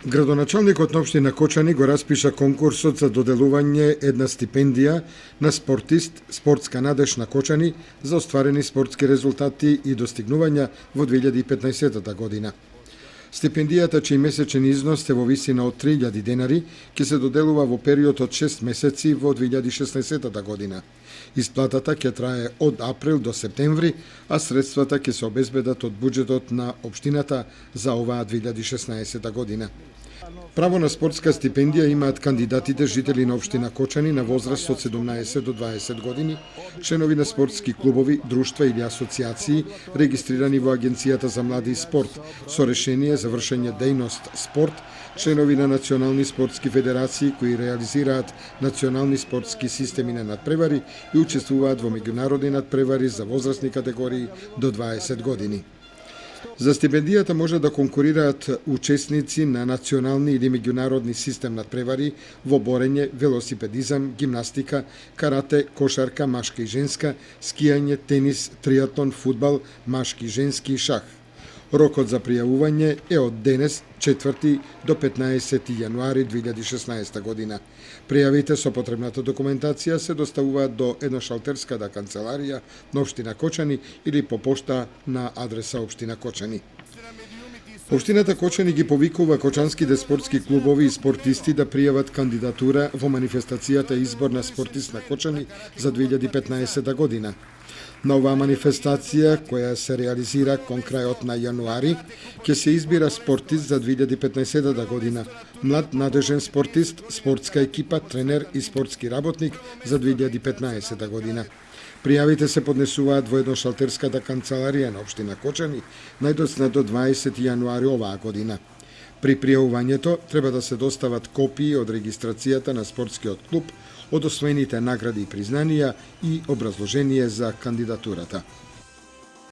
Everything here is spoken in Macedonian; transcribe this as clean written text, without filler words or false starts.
Градоначалникот на општина Кочани го распиша конкурсот за доделување една стипендија на спортист, спортска надеж на Кочани за остварени спортски резултати и достигнувања во 2015 година. Стипендијата, чиј месечен износ е во висина од 3000 денари, ќе се доделува во период од 6 месеци во 2016 година. Исплатата ќе трае од април до септември, а средствата ќе се обезбедат од буџетот на општината за оваа 2016 година. Право на спортска стипендија имаат кандидатите жители на општина Кочани на возраст од 17 до 20 години, членови на спортски клубови, друштва или асоциации регистрирани во Агенцијата за млади и спорт со решение за вршење дејност спорт, членови на национални спортски федерации кои реализираат национални спортски системи на надпревари и учествуваат во меѓународни надпревари за возрастни категории до 20 години. За стипендијата може да конкурираат учесници на национални или меѓународни систем надпревари во борење, велосипедизам, гимнастика, карате, кошарка, машка и женска, скијање, тенис, триатлон, фудбал, машки, женски и шах. Рокот за пријавување е од денес, 4 до 15 јануари 2016 година. Пријавите со потребната документација се доставуваат до едношалтерската канцеларија на општина Кочани или по пошта на адреса општина Кочани. Општината Кочани ги повикува кочанските спортски клубови и спортисти да пријават кандидатура во манифестацијата избор на спортист на Кочани за 2015 година. На оваа манифестација, која се реализира кон крајот на јануари, ќе се избира спортист за 2015 година, млад надежен спортист, спортска екипа, тренер и спортски работник за 2015 година. Пријавите се поднесуваат во едношалтерската канцеларија на општина Кочани најдоцна до 20 јануари оваа година. При пријавувањето треба да се достават копии од регистрацијата на спортскиот клуб, од освоените награди и признанија и образложение за кандидатурата.